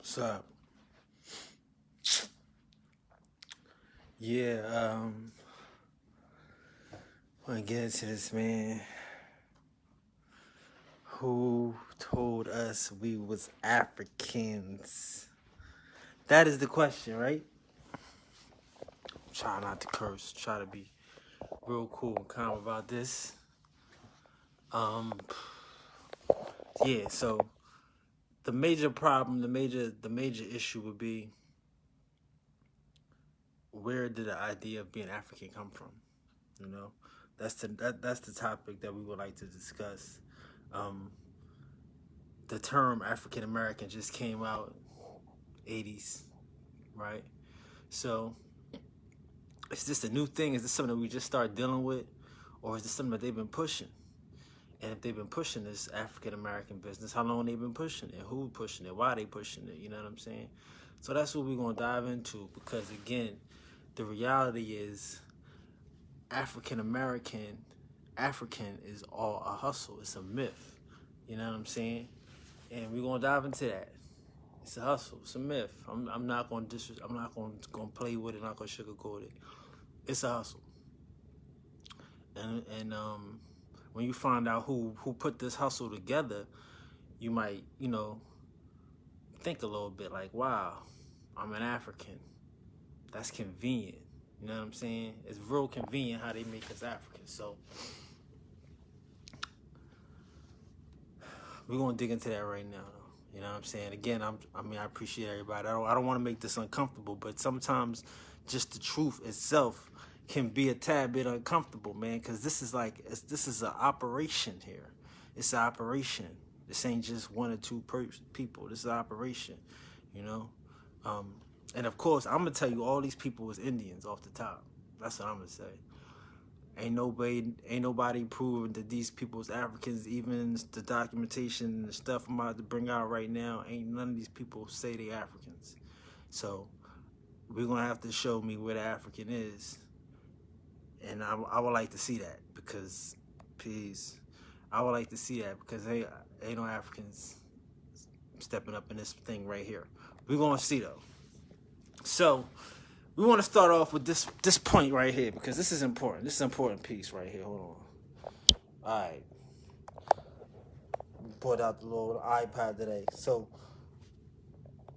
What's up? Yeah, I want to get into this, man. Who told us we was Africans? That is the question, right? Try not to curse. Try to be real cool and calm about this. Yeah, so the major problem, the major issue would be, where did the idea of being African come from? You know, that's the topic that we would like to discuss. The term African American just came out 80s, right? So is this a new thing? Is this something that we just start dealing with? Or is this something that they've been pushing? And if they've been pushing this African American business, how long they've been pushing it? Who pushing it? Why they pushing it? You know what I'm saying? So that's what we're going to dive into, because again, the reality is African is all a hustle. It's a myth. You know what I'm saying? And we're going to dive into that. It's a hustle. It's a myth. I'm not going to I'm not going to play with it. I'm not going to sugarcoat it. It's a hustle. And when you find out who put this hustle together, you might, think a little bit like, wow, I'm an African. That's convenient. You know what I'm saying? It's real convenient how they make us Africans. So we're going to dig into that right now, though. You know what I'm saying? Again, I appreciate everybody. I don't want to make this uncomfortable, but sometimes just the truth itself can be a tad bit uncomfortable, man, because this is an operation here. It's an operation. This ain't just one or two people. This is an operation, And of course, I'm going to tell you all these people was Indians off the top. That's what I'm going to say. Ain't nobody proving that these people was Africans. Even the documentation and the stuff I'm about to bring out right now, ain't none of these people say they Africans. So we're going to have to show me where the African is. And I would like to see that, because, please, I would like to see that, because ain't no Africans stepping up in this thing right here. We're going to see, though. So we want to start off with this point right here, because this is important. This is an important piece right here. Hold on. All right. Pulled out the little iPad today. So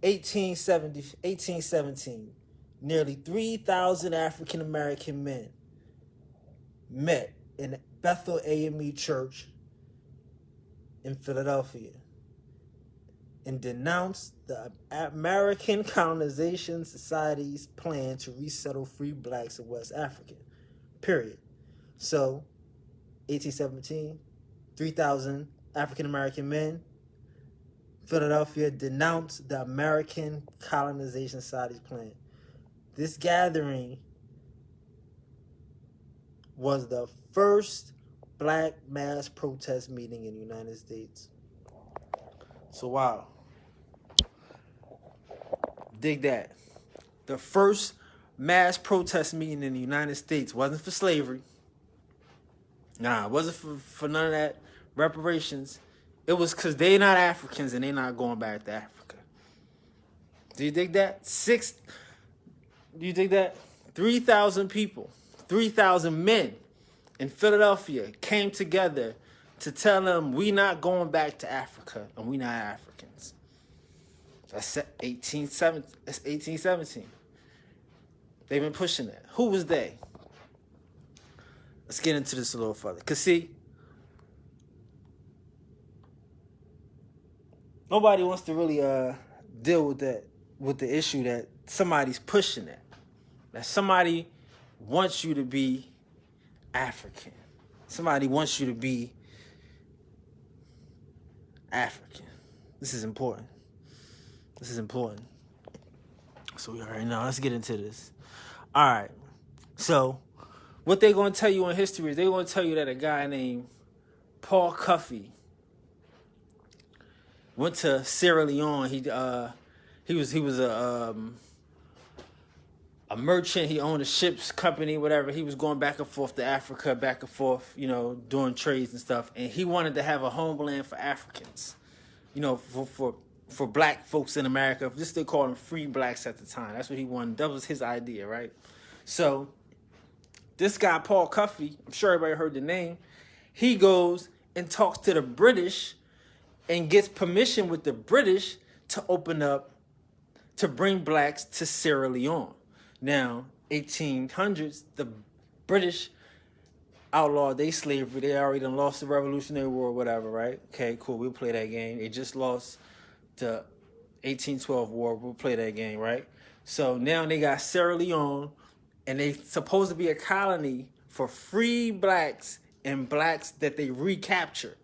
1817, nearly 3,000 African American men met in Bethel AME Church in Philadelphia and denounced the American Colonization Society's plan to resettle free blacks in West Africa. Period. So, 1817, 3,000 African American men, Philadelphia, denounced the American Colonization Society's plan. This gathering was the first black mass protest meeting in the United States. So, wow. Dig that. The first mass protest meeting in the United States wasn't for slavery. Nah, it wasn't for none of that reparations. It was because they not Africans and they not going back to Africa. Do you dig that? Do you dig that? 3,000 people, 3,000 men in Philadelphia came together to tell them we not going back to Africa and we not Africans. That's 1817. They've been pushing that. Who was they? Let's get into this a little further. Because see, nobody wants to really deal with the issue that somebody's pushing it. That somebody wants you to be African. Somebody wants you to be African. This is important. So we already know. Let's get into this. All right. So what they're going to tell you in history is they're going to tell you that a guy named Paul Cuffey went to Sierra Leone. He was a merchant. He owned a ship's company, whatever. He was going back and forth to Africa, doing trades and stuff. And he wanted to have a homeland for Africans, for black folks in America. This they call them free blacks at the time. That's what he wanted. That was his idea, right? So this guy, Paul Cuffey, I'm sure everybody heard the name. He goes and talks to the British and gets permission with the British to open up, to bring blacks to Sierra Leone. Now, 1800s, the British outlawed their slavery. They already done lost the Revolutionary War or whatever, right? Okay, cool. We'll play that game. They just lost the 1812 war. We'll play that game, right? So now they got Sierra Leone, and they supposed to be a colony for free blacks and blacks that they recaptured.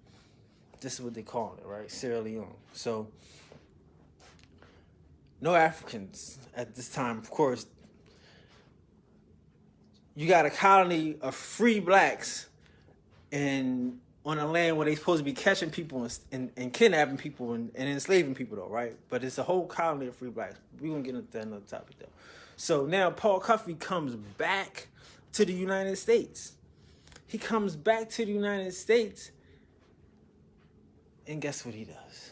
This is what they call it, right? Sierra Leone. So no Africans at this time, of course. You got a colony of free blacks and on a land where they're supposed to be catching people and kidnapping people and enslaving people, though, right? But it's a whole colony of free blacks. We're going to get into that another topic, though. So now Paul Cuffey comes back to the United States. He comes back to the United States, and guess what he does?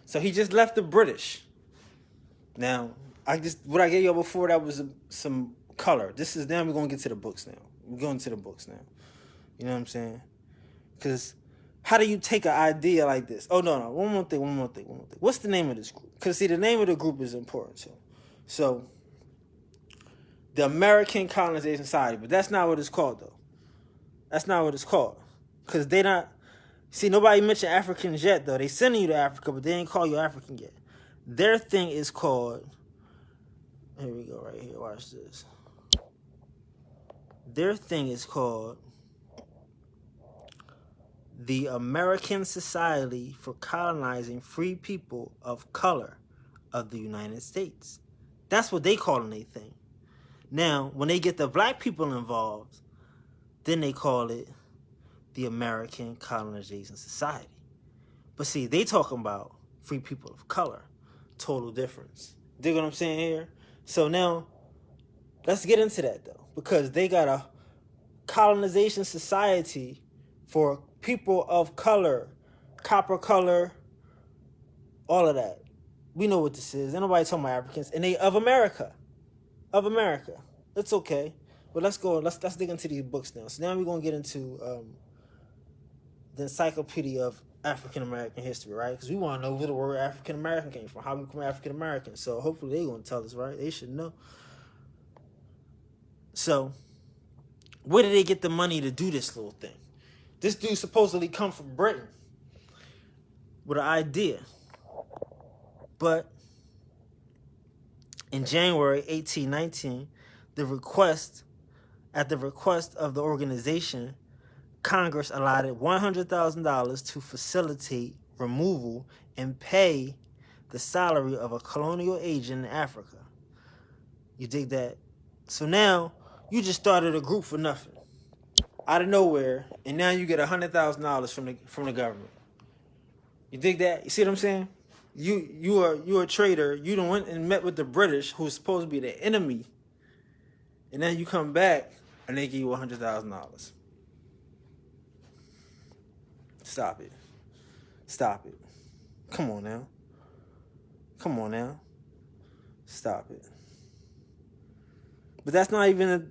So he just left the British. Now, what I gave you before, that was some color. Now we're going to get to the books now. We're going to the books now. You know what I'm saying? Because how do you take an idea like this? Oh, no. One more thing. What's the name of this group? Because, see, the name of the group is important, too. So, the American Colonization Society. But that's not what it's called, though. That's not what it's called. Because they not... See, nobody mentioned Africans yet, though. They sending you to Africa, but they ain't call you African yet. Their thing is called... Here we go, right here. Watch this. Their thing is called the American Society for Colonizing Free People of Color of the United States. That's what they call their thing. Now, when they get the black people involved, then they call it the American Colonization Society. But see, they talking about free people of color. Total difference. Dig what I'm saying here? So now, let's get into that, though. Because they got a colonization society for people of color, copper color, all of that. We know what this is. Ain't nobody talking about Africans. And they of America. Of America. It's okay. But let's go. Let's dig into these books now. So now we're going to get into the Encyclopedia of African American History, right? Because we want to know where the word African American came from. How we become African American. So hopefully they're going to tell us, right? They should know. So, where did they get the money to do this little thing? This dude supposedly come from Britain with an idea. But in January 1819, at the request of the organization, Congress allotted $100,000 to facilitate removal and pay the salary of a colonial agent in Africa. You dig that? So now, you just started a group for nothing, out of nowhere, and now you get $100,000 from the government. You dig that? You see what I'm saying? You're a traitor. You done went and met with the British, who's supposed to be the enemy, and then you come back and they give you $100,000. Stop it. Stop it. Come on now. Stop it. But that's not even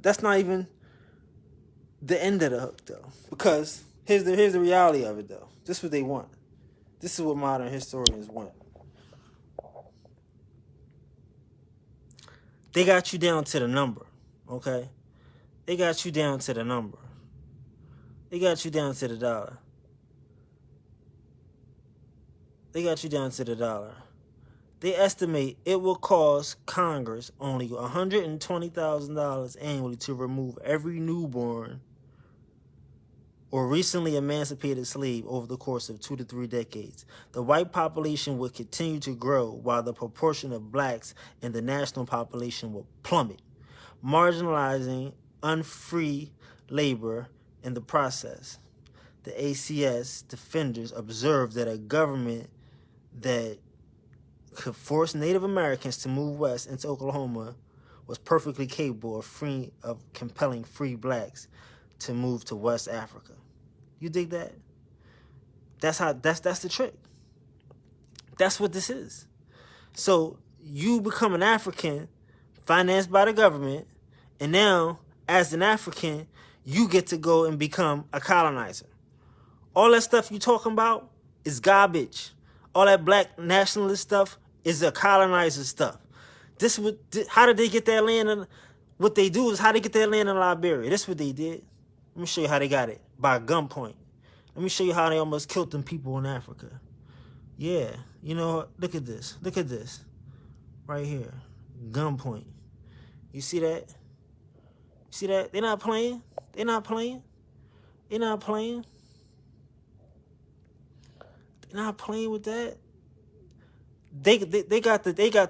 the end of the hook, though. Because here's the reality of it, though. This is what they want. This is what modern historians want. They got you down to the number, okay? They got you down to the number. They got you down to the dollar. They estimate it will cost Congress only $120,000 annually to remove every newborn or recently emancipated slave over the course of 2 to 3 decades. The white population would continue to grow while the proportion of blacks in the national population will plummet, marginalizing unfree labor in the process. The ACS defenders observed that a government that could force Native Americans to move west into Oklahoma was perfectly capable of compelling free blacks to move to West Africa. You dig that? That's the trick. That's what this is. So you become an African financed by the government, and now as an African, you get to go and become a colonizer. All that stuff you talking about is garbage. All that black nationalist stuff is a colonizer stuff. How did they get that land? What they do is how they get that land in Liberia. That's what they did. Let me show you how they got it. By gunpoint. Let me show you how they almost killed them people in Africa. Yeah, you know, look at this. Look at this. Right here. Gunpoint. You see that? You see that? They're not playing. They're not playing. They're not playing. They're not playing with that. They got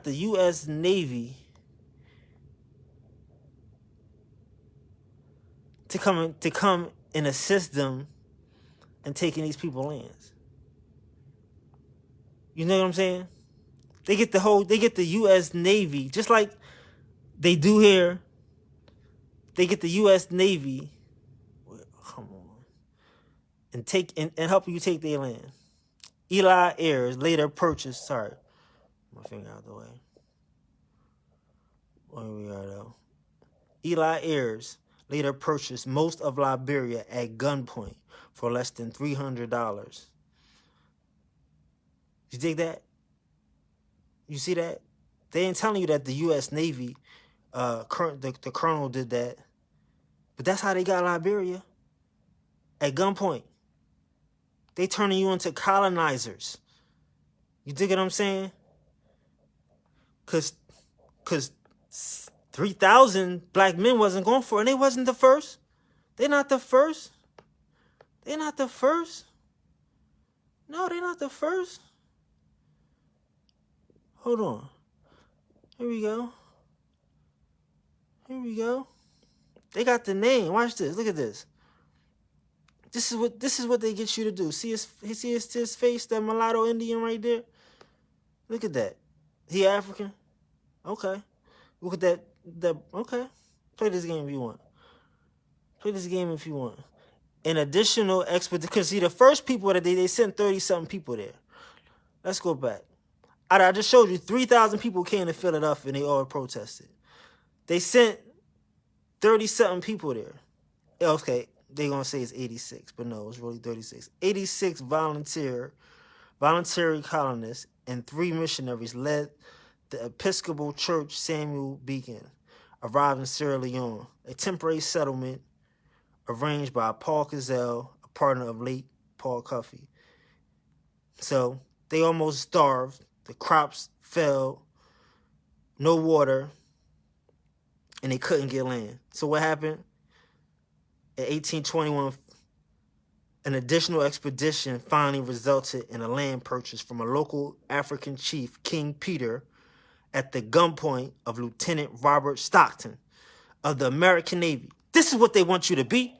the U.S. Navy to come and assist them in taking these people's lands. You know what I'm saying? They get the U.S. Navy, just like they do here. They get the U.S. Navy, come on, and help you take their land. Eli Ayers later purchased, sorry, my finger out the way. Where we are though. Eli Ayers later purchased most of Liberia at gunpoint for less than $300. You dig that? You see that? They ain't telling you that the U.S. Navy, the colonel did that. But that's how they got Liberia. At gunpoint. They turning you into colonizers. You dig what I'm saying? Cause 3,000 black men wasn't going for it, and they wasn't the first. They're not the first. They're not the first. No, they're not the first. Hold on. Here we go. Here we go. They got the name. Watch this. Look at this. This is what they get you to do. See his face, that mulatto Indian right there? Look at that. He African? Okay. Look at that. Okay. Play this game if you want. Play this game if you want. An additional expedition. Because see, the first people that they sent 30-something people there. Let's go back. I just showed you 3,000 people came to Philadelphia and they all protested. They sent 30-something people there. Okay, they're going to say it's 86, but no, it's really 36. 86 voluntary colonists and 3 missionaries led the Episcopal Church Samuel Beacon, arrived in Sierra Leone, a temporary settlement arranged by Paul Cazell, a partner of late Paul Cuffey. So they almost starved. The crops fell, no water, and they couldn't get land. So what happened? In 1821, an additional expedition finally resulted in a land purchase from a local African chief, King Peter, at the gunpoint of Lieutenant Robert Stockton of the American Navy. This is what they want you to be.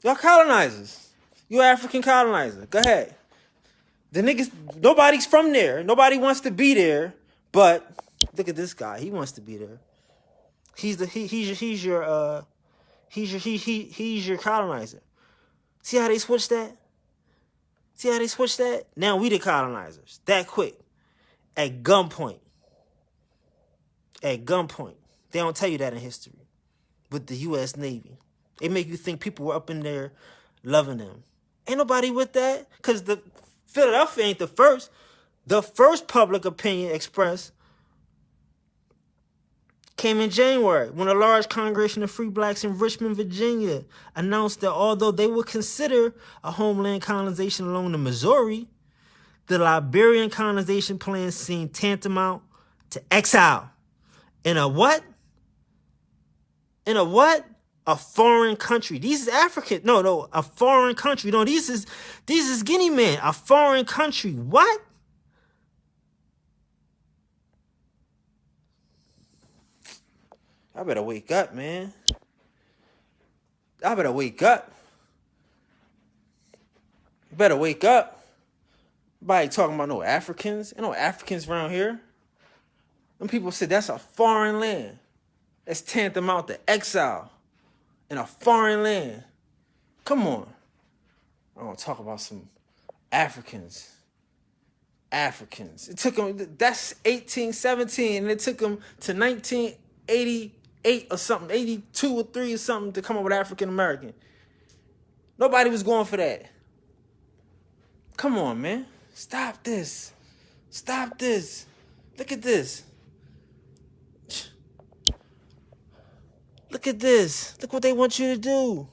Y'all colonizers. You African colonizer. Go ahead. The niggas, nobody's from there. Nobody wants to be there. But look at this guy. He wants to be there. He's your colonizer. See how they switched that? See how they switched that? Now we the colonizers. That quick. At gunpoint. At gunpoint. They don't tell you that in history. With the U.S. Navy. They make you think people were up in there loving them. Ain't nobody with that. Because the Philadelphia ain't the first. The first public opinion expressed came in January when a large congregation of free blacks in Richmond, Virginia announced that although they would consider a homeland colonization along the Missouri, the Liberian colonization plan seemed tantamount to exile. In a what? In a what? A foreign country. These is African. No, a foreign country. No, these is Guinea men. A foreign country. What? I better wake up, man. I better wake up. You better wake up. Nobody talking about no Africans. Ain't no Africans around here. Them people said that's a foreign land. That's tantamount to exile in a foreign land. Come on. I want to talk about some Africans. Africans. It took them, that's 1817, and it took them to 1988 or something, 82 or 3 or something to come up with African American. Nobody was going for that. Come on, man. Stop this. Stop this. Look at this. Look at this. Look what they want you to do.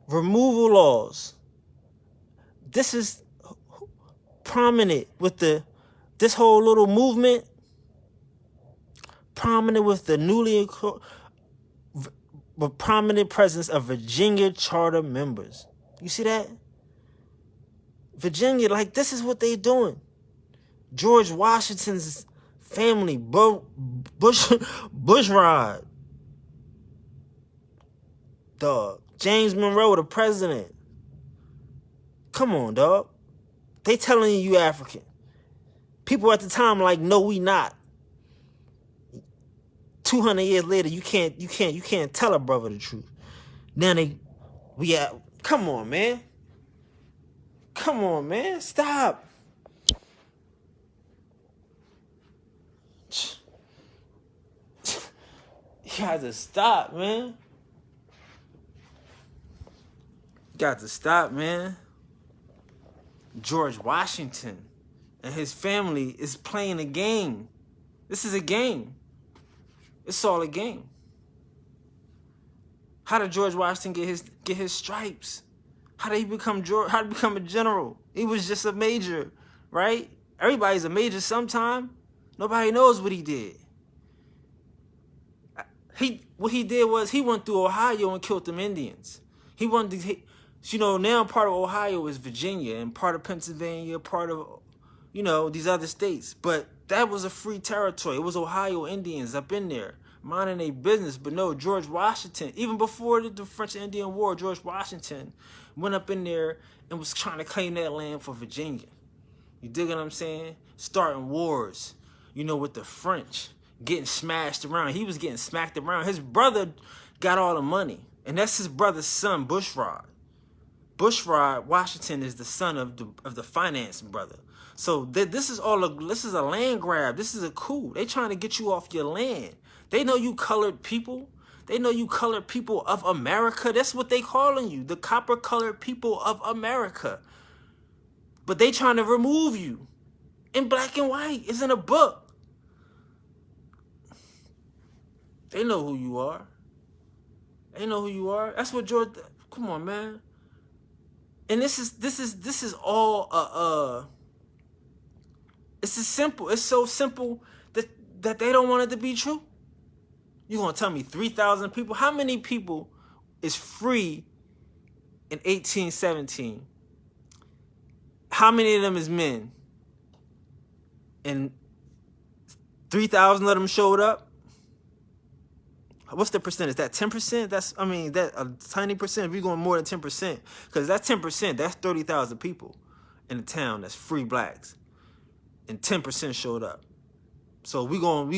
Removal laws. This is prominent with this whole little movement. Prominent with the prominent presence of Virginia charter members. You see that? Virginia, like, this is what they doing. George Washington's family, Bushrod, dog. James Monroe, the president. Come on, dog. They telling you African. People at the time like, no, we not. 200 years later, you can't tell a brother the truth. Now come on, man. Come on, man. Stop. You got to stop, man. Got to stop, man. George Washington and his family is playing a game. This is a game. It's all a game. How did George Washington get his stripes? How did he become a general? He was just a major, right? Everybody's a major sometime. Nobody knows what he did. What he did was he went through Ohio and killed them Indians. He wanted to, now part of Ohio is Virginia and part of Pennsylvania, part of, these other states. But that was a free territory. It was Ohio Indians up in there, minding their business. But no, George Washington, even before the French and Indian War, George Washington went up in there and was trying to claim that land for Virginia. You dig what I'm saying? Starting wars, with the French, getting smashed around. He was getting smacked around. His brother got all the money, and that's his brother's son, Bushrod. Bushrod Washington is the son of the finance brother. So this is a land grab. This is a coup. They trying to get you off your land. They know you colored people. They know you colored people of America. That's what they calling you, the copper colored people of America. But they trying to remove you in black and white. It's in a book. They know who you are. They know who you are. That's what George. Come on, man. And this is all it's simple. It's so simple that they don't want it to be true. You gonna tell me 3,000 people? How many people is free in 1817? How many of them is men? And 3,000 of them showed up? What's the percentage? That 10%? That a tiny percent. If you're going more than 10%, because that's 10%. That's 30,000 people in the town that's free blacks, and 10% showed up. So we gonna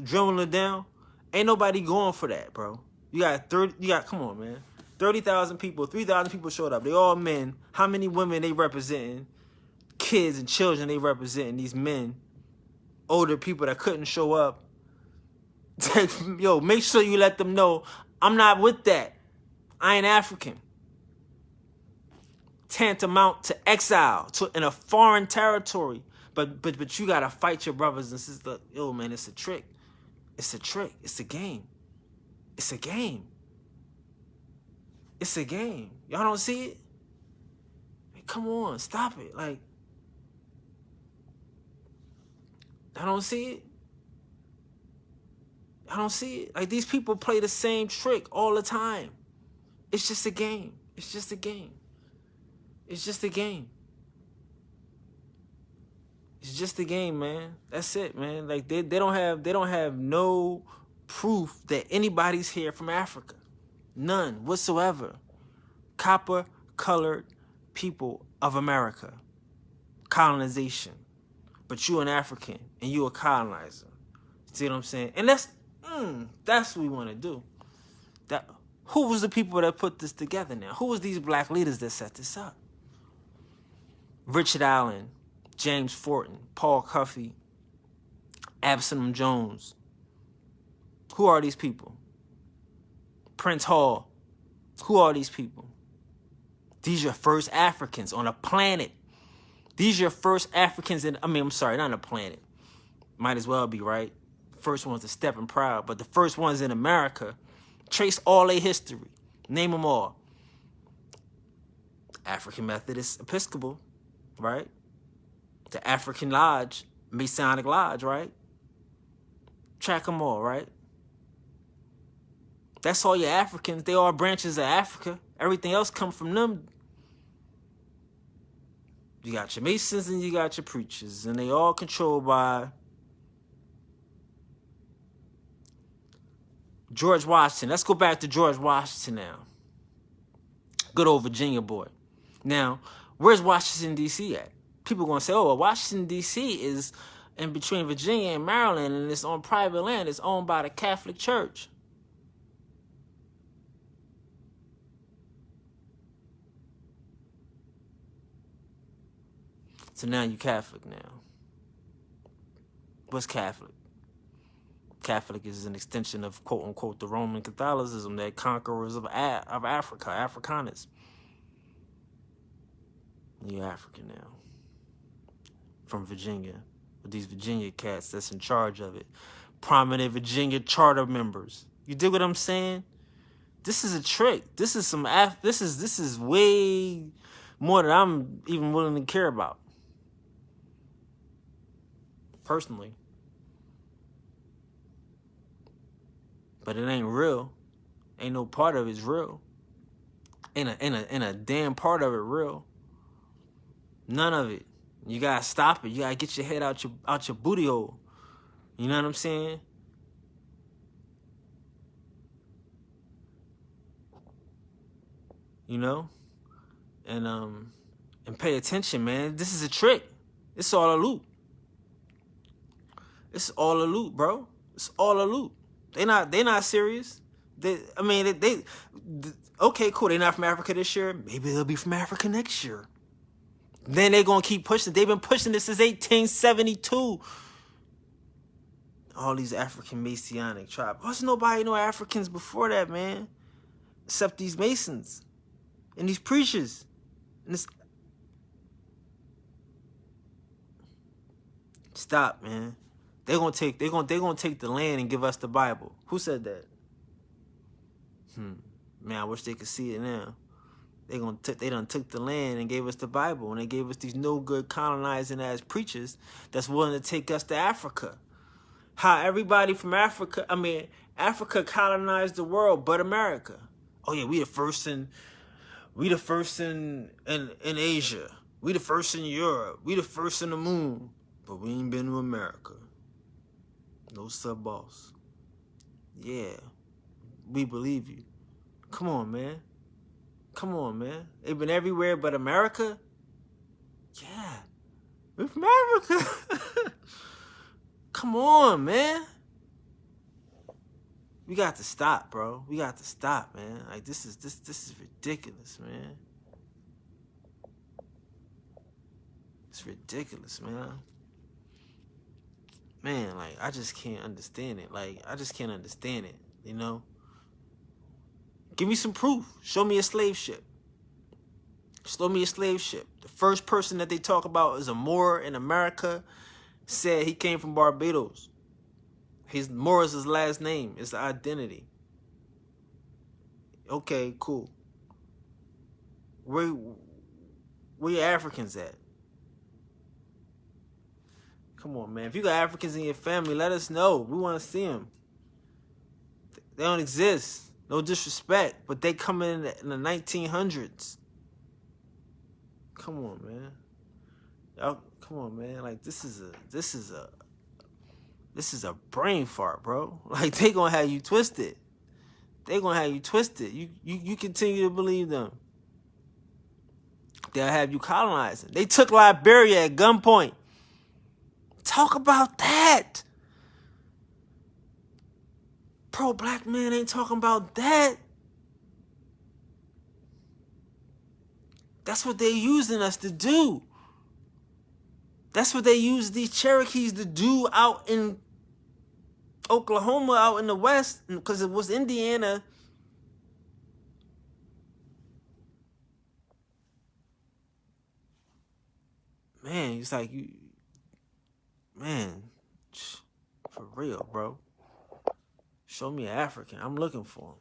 dribble it down. Ain't nobody going for that, bro. Come on, man. 30,000 people, 3,000 people showed up. They all men. How many women they representing? Kids and children they representing. These men, older people that couldn't show up. Yo, make sure you let them know I'm not with that. I ain't African. Tantamount to exile in a foreign territory. But you gotta fight your brothers and sisters. Yo, man, it's a trick. It's a trick. It's a game. It's a game. It's a game. Y'all don't see it? Hey, come on, stop it. Like, I don't see it. I don't see it. Like, these people play the same trick all the time. It's just a game. It's just a game. It's just a game. It's just a game, man. That's it, man. Like, they don't have no proof that anybody's here from Africa. None whatsoever. Copper-colored people of America. Colonization. But you an African and you a colonizer. See what I'm saying? And that's what we want to do. Who was the people that put this together now? Who was these black leaders that set this up? Richard Allen, James Fortin, Paul Cuffey, Absalom Jones. Who are these people? Prince Hall. Who are these people? These are your first Africans on a planet. These are your first Africans I'm sorry, not on a planet. Might as well be, right? First ones to step and proud, but the first ones in America. Trace all their history. Name them all. African Methodist Episcopal, right? The African Lodge, Masonic Lodge, right? Track them all, right? That's all your Africans. They are branches of Africa. Everything else come from them. You got your Masons and you got your preachers, and they all controlled by George Washington. Let's go back to George Washington now. Good old Virginia boy. Now, where's Washington, D.C. at? People are going to say, oh, well, Washington, D.C. is in between Virginia and Maryland, and it's on private land. It's owned by the Catholic Church. So now you Catholic now. What's Catholic? Catholic is an extension of, quote unquote, the Roman Catholicism, that conquerors of Africa, Afrikaners. You're African now. From Virginia. With these Virginia cats that's in charge of it. Prominent Virginia charter members. You dig what I'm saying? This is a trick. This is some this is way more than I'm even willing to care about. Personally. But it ain't real. Ain't no part of it's real. Ain't a damn part of it real. None of it. You gotta stop it. You gotta get your head out your booty hole. You know what I'm saying? You know? And pay attention, man. This is a trick. It's all a loop. It's all a loop, bro. It's all a loop. They not serious. Okay, cool. They not from Africa this year. Maybe they'll be from Africa next year. Then they're gonna keep pushing. They've been pushing this since 1872. All these African Masonic tribes. There's nobody know Africans before that, man. Except these Masons and these preachers. And this... Stop, man. They're gonna take the land and give us the Bible. Who said that? Man, I wish they could see it now. They done took the land and gave us the Bible, and they gave us these no good colonizing ass preachers that's willing to take us to Africa. How everybody from Africa, Africa colonized the world but America. Oh yeah, we the first in Asia. We the first in Europe. We the first in the moon. But we ain't been to America. No sub-boss. Yeah. We believe you. Come on, man. Come on, man. They've been everywhere but America? Yeah. We're from Africa. Come on, man. We got to stop, bro. We got to stop, man. Like, this is ridiculous, man. It's ridiculous, man. Man, like, I just can't understand it. Like, I just can't understand it, you know? Give me some proof. Show me a slave ship. Show me a slave ship. The first person that they talk about is a Moor in America. Said he came from Barbados. Moor is his last name. It's the identity. Okay, cool. Where your Africans at? Come on, man. If you got Africans in your family, let us know. We want to see them. They don't exist. No disrespect, but they come in the 1900s. Come on, man. Y'all, come on, man. Like, this is a brain fart, bro. Like, they gonna have you twisted. They gonna have you twisted. You continue to believe them. They'll have you colonizing. They took Liberia at gunpoint. Talk about that. Pro-black man ain't talking about that. That's what they're using us to do. That's what they use these Cherokees to do out in Oklahoma, out in the West, because it was Indiana. Man, it's like you, man, for real, bro. Show me an African. I'm looking for him.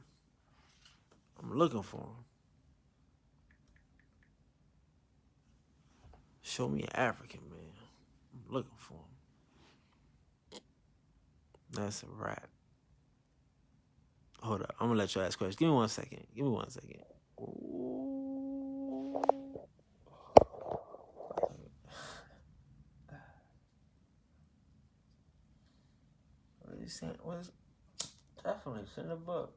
I'm looking for him. Show me an African, man. I'm looking for him. That's a wrap. Hold up. I'm going to let you ask questions. Give me 1 second. Give me 1 second. Ooh. What are you saying? Definitely send a book.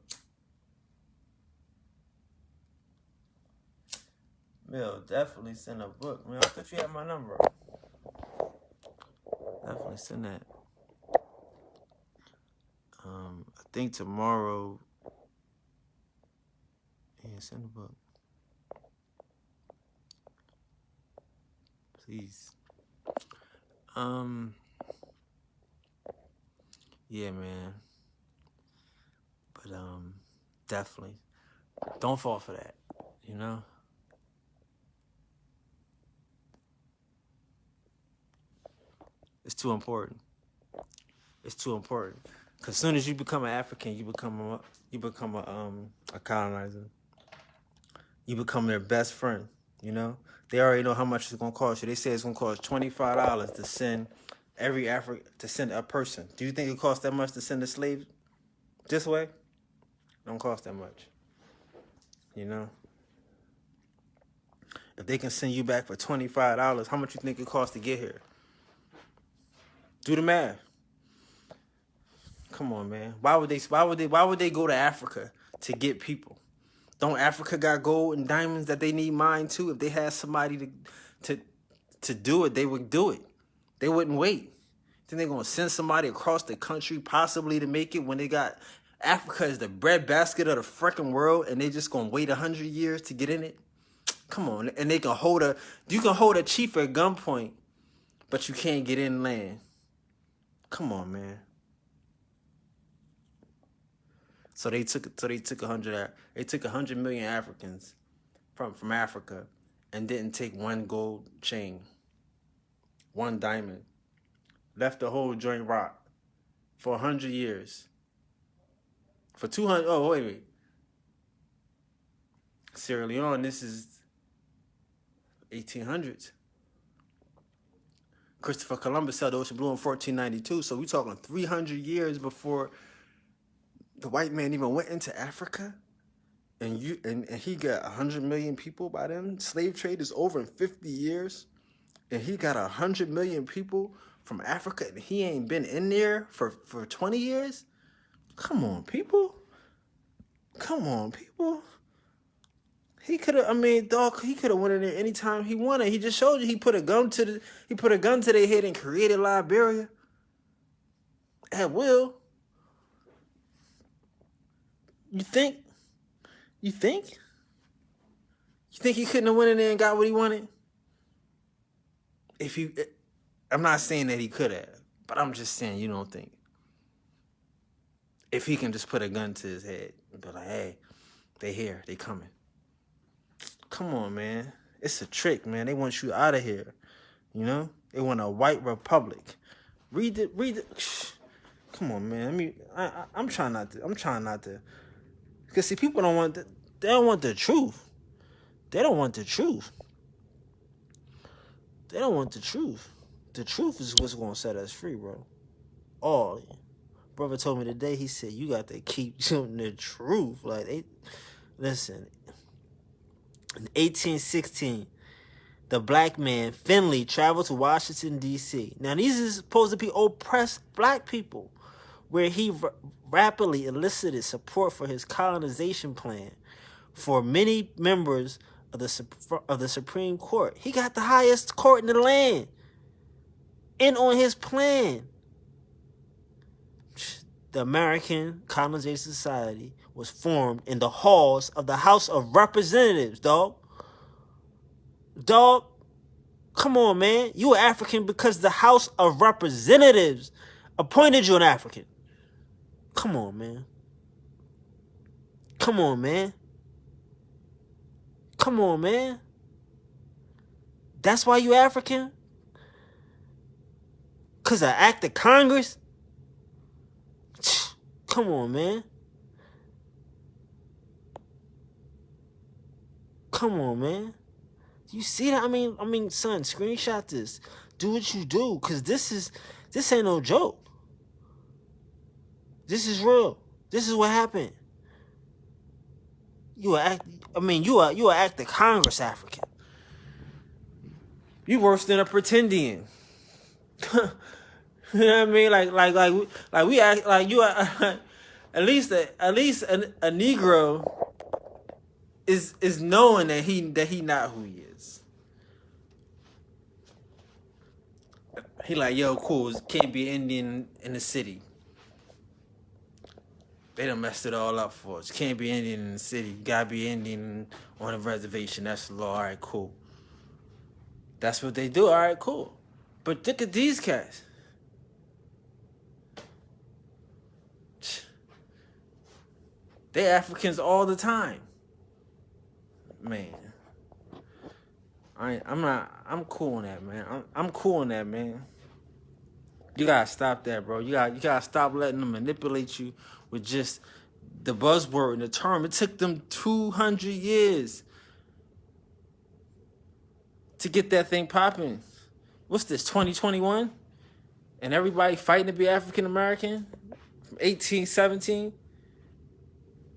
Mill, definitely send a book. Man, I thought you had my number. Definitely send that. I think tomorrow. Yeah, send a book. Please. Yeah, man. But definitely. Don't fall for that. You know? It's too important. It's too important. Cause as soon as you become an African, you become a colonizer. You become their best friend. You know, they already know how much it's gonna cost you. They say it's gonna cost $25 to send to send a person. Do you think it costs that much to send a slave this way? Don't cost that much. You know, if they can send you back for $25, how much you think it costs to get here? Do the math. Come on, man. Why would they go to Africa to get people? Don't Africa got gold and diamonds that they need mine too? If they had somebody to do it, they would do it. They wouldn't wait. Think they're gonna send somebody across the country possibly to make it when they got Africa is the breadbasket of the freaking world and they just gonna wait 100 years to get in it? Come on, and you can hold a chief at gunpoint, but you can't get in land. Come on, man. So they took 100 million Africans from Africa and didn't take one gold chain, one diamond. Left the whole joint rock for 100 years. For 200, oh, wait. Sierra Leone, this is 1800s. Christopher Columbus sailed the ocean blue in 1492, so we talking 300 years before the white man even went into Africa, and he got 100 million people by then. Slave trade is over in 50 years, and he got 100 million people from Africa, and he ain't been in there for 20 years. Come on, people. He could have. He could have went in there anytime he wanted. He just showed you. He put a gun to their head and created Liberia at will. You think he couldn't have went in there and got what he wanted? I'm not saying that he could have, but I'm just saying you don't think. If he can just put a gun to his head and be like, hey, they here, they coming. Come on, man. It's a trick, man. They want you out of here. You know? They want a white republic. Read it. Come on, man. I'm trying not to. Because see, people don't want they don't want the truth. They don't want the truth. They don't want the truth. The truth is what's going to set us free, bro. Oh, brother told me today, he said, you got to keep the truth. Like, listen, in 1816, the black man, Finley, traveled to Washington, D.C. Now, these are supposed to be oppressed black people, where he rapidly elicited support for his colonization plan for many members of the Supreme Court. He got the highest court in the land. And on his plan, the American Colonization Society was formed in the halls of the House of Representatives, dog. Come on, man. You are African because the House of Representatives appointed you an African. Come on, man. Come on, man. Come on, man. That's why you African? Because of act of Congress? Come on, man. Come on, man. You see that? I mean, son, screenshot this. Do what you do, because this ain't no joke. This is real. This is what happened. You are act of Congress African. You worse than a pretendian. You know what I mean? Like we act like you are. At least a Negro is knowing that he not who he is. He like, yo, cool. Can't be an Indian in the city. They done messed it all up for us. Can't be Indian in the city. You gotta be Indian on a reservation. That's the law. All right, cool. That's what they do. All right, cool. But look at these cats. They Africans all the time. Man. I'm cool on that, man. I'm cool on that, man. You gotta stop that, bro. You gotta stop letting them manipulate you with just the buzzword and the term. It took them 200 years to get that thing popping. What's this, 2021? And everybody fighting to be African American from 1817?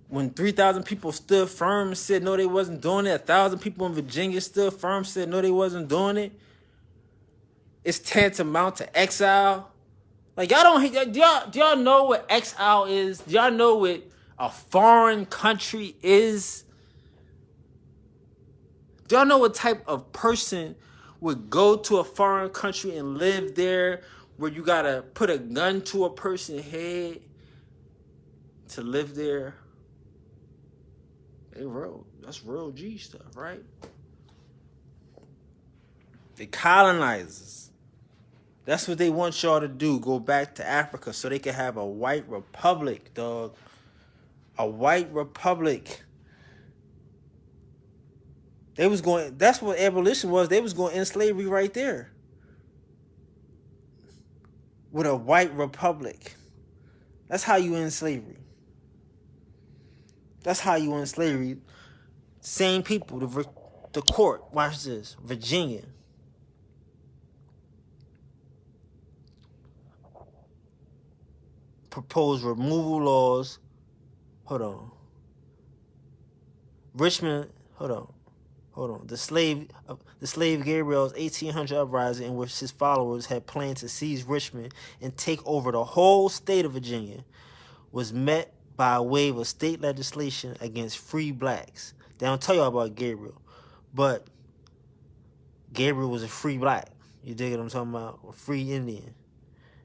When 3,000 people stood firm and said no, they wasn't doing it. 1,000 people in Virginia stood firm and said no, they wasn't doing it. It's tantamount to exile. Like, do y'all know what exile is? Do y'all know what a foreign country is? Do y'all know what type of person would go to a foreign country and live there, where you gotta put a gun to a person's head to live there? That's real G stuff, right? They colonizers. That's what they want y'all to do. Go back to Africa so they can have a white republic, dog. A white republic. That's what abolition was. They was going to end slavery right there. With a white republic. That's how you end slavery. That's how you end slavery. Same people, the court, watch this, Virginia. Proposed removal laws. Hold on. Richmond, hold on. The slave Gabriel's 1800 uprising, in which his followers had planned to seize Richmond and take over the whole state of Virginia, was met by a wave of state legislation against free blacks. They don't tell you about Gabriel, but Gabriel was a free black. You dig what I'm talking about? A free Indian.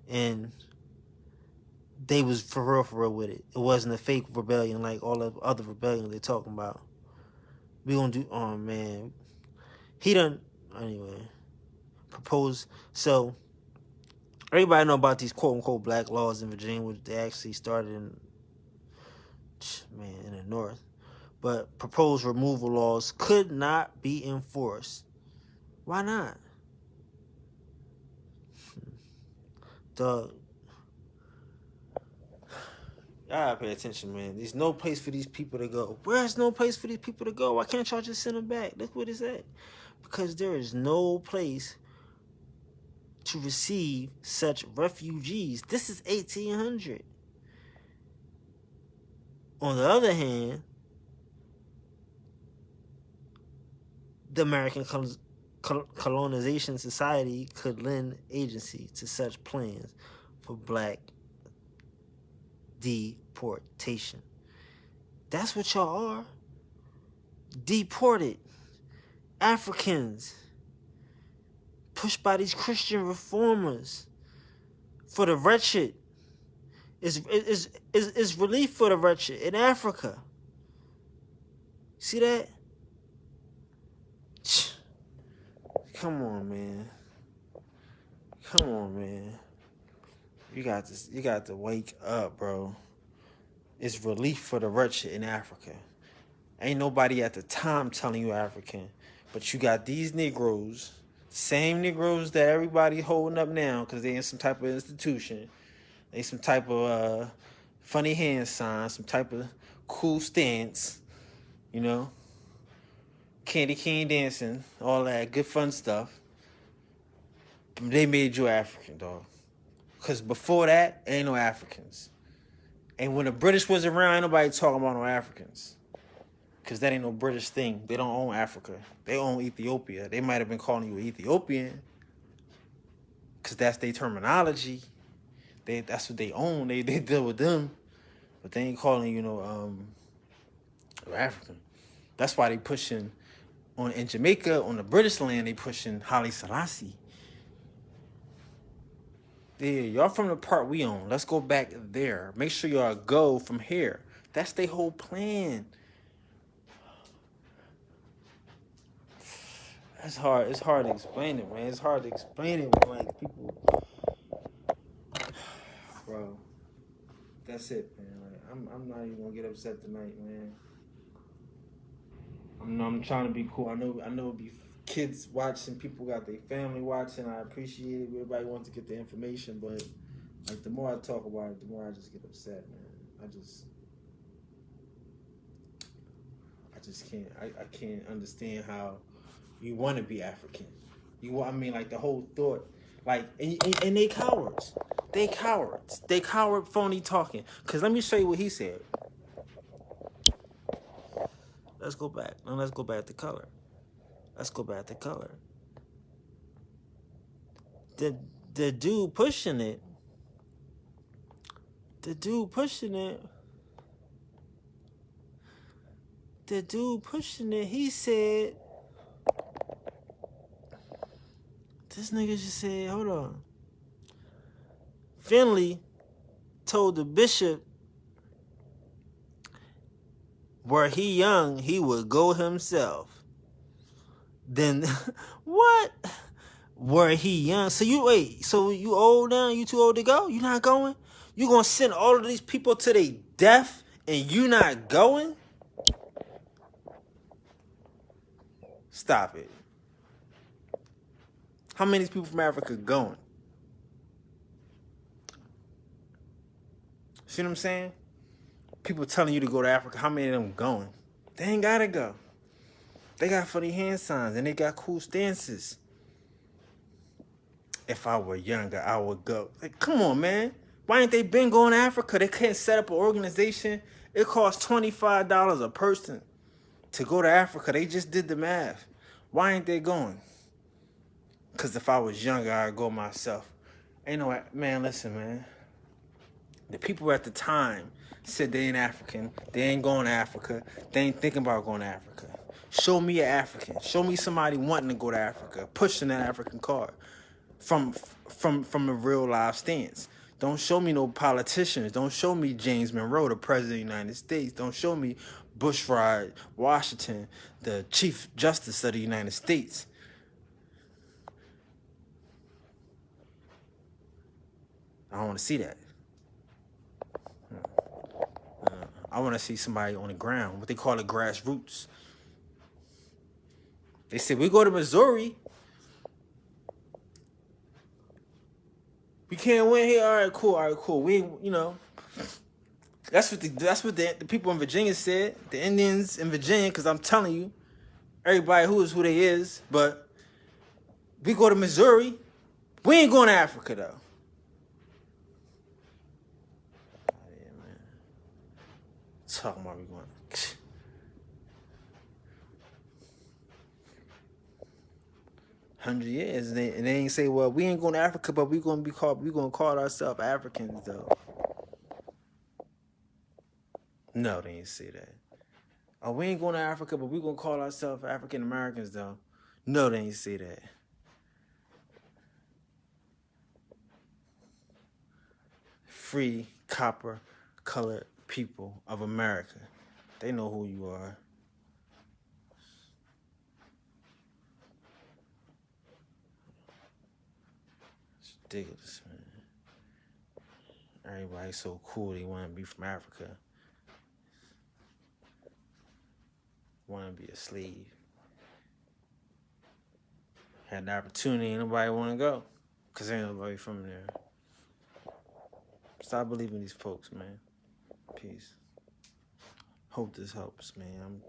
And they was for real with it. It wasn't a fake rebellion like all the other rebellions they're talking about. We gonna do, oh man. He done, anyway, proposed. So, everybody know about these quote-unquote black laws in Virginia, which they actually started in the North. But proposed removal laws could not be enforced. Why not? Dog. Y'all gotta pay attention, man. There's no place for these people to go. Where's no place for these people to go? Why can't y'all just send them back? Look what it's at. Because there is no place to receive such refugees. This is 1800. On the other hand, the American Colonization Society could lend agency to such plans for black deportation. That's what y'all are. Deported Africans pushed by these Christian reformers for the wretched. Is relief for the wretched in Africa. See that? come on, man. Come on, man. You got this. You got to wake up, bro. It's relief for the wretched in Africa. Ain't nobody at the time telling you African, but you got these Negroes, same Negroes that everybody holding up now because they in some type of institution. They some type of funny hand sign, some type of cool stance, you know, candy cane dancing, all that good fun stuff. They made you African, dog. Because before that, ain't no Africans. And when the British was around, ain't nobody talking about no Africans. Because that ain't no British thing. They don't own Africa. They own Ethiopia. They might have been calling you Ethiopian. Because that's their terminology. That's what they own. They deal with them. But they ain't calling you no African. That's why they pushing in Jamaica, on the British land, they pushing Haile Selassie. Yeah, y'all from the part we own. Let's go back there. Make sure y'all go from here. That's their whole plan. That's hard. It's hard to explain it, man. It's hard to explain it when, like, people... Bro. That's it, man. Like, I'm not even gonna get upset tonight, man. I'm trying to be cool. I know it'll be kids watching, people got their family watching. I appreciate it. Everybody wants to get the information, but like the more I talk about it, the more I just get upset, man. I just can't. I can't understand how you want to be African. I mean, like the whole thought, like, and they cowards. They cowards. They coward phony talking. Cause let me show you what he said. Let's go back. Now let's go back to color. Let's go back to color. The dude pushing it. The dude pushing it. He said. This nigga just said, hold on. Finley told the bishop were he young, he would go himself. Then, what? Were he young? So you old now? You too old to go? You not going? You gonna send all of these people to their death and you not going? Stop it. How many people from Africa going? See what I'm saying? People telling you to go to Africa, how many of them going? They ain't gotta go. They got funny hand signs and they got cool stances. If I were younger, I would go. Like, come on, man. Why ain't they been going to Africa? They can't set up an organization. It costs $25 a person to go to Africa. They just did the math. Why ain't they going? Because if I was younger, I'd go myself. Ain't no, man, listen, man. The people at the time said they ain't African. They ain't going to Africa. They ain't thinking about going to Africa. Show me an African. Show me somebody wanting to go to Africa, pushing that African card from a real live stance. Don't show me no politicians. Don't show me James Monroe, the President of the United States. Don't show me Bushrod Washington, the Chief Justice of the United States. I don't want to see that. I want to see somebody on the ground, what they call it, grassroots. They said, we go to Missouri. We can't win here. All right, cool. We, that's what the people in Virginia said. The Indians in Virginia, because I'm telling you, everybody who is who they is. But we go to Missouri. We ain't going to Africa, though. Talking about we going 100 years, and they ain't say, well, we ain't going to Africa, but we gonna call ourselves Africans, though. No, they ain't say that. Oh, we ain't going to Africa, but we gonna call ourselves African Americans, though. No, they ain't say that. Free, copper, colored people of America. They know who you are. ridiculous, man. Everybody's so cool. They want to be from Africa. Want to be a slave. Had the opportunity, ain't nobody want to go. Because ain't nobody from there. Stop believing these folks, man. Peace. Hope this helps, man.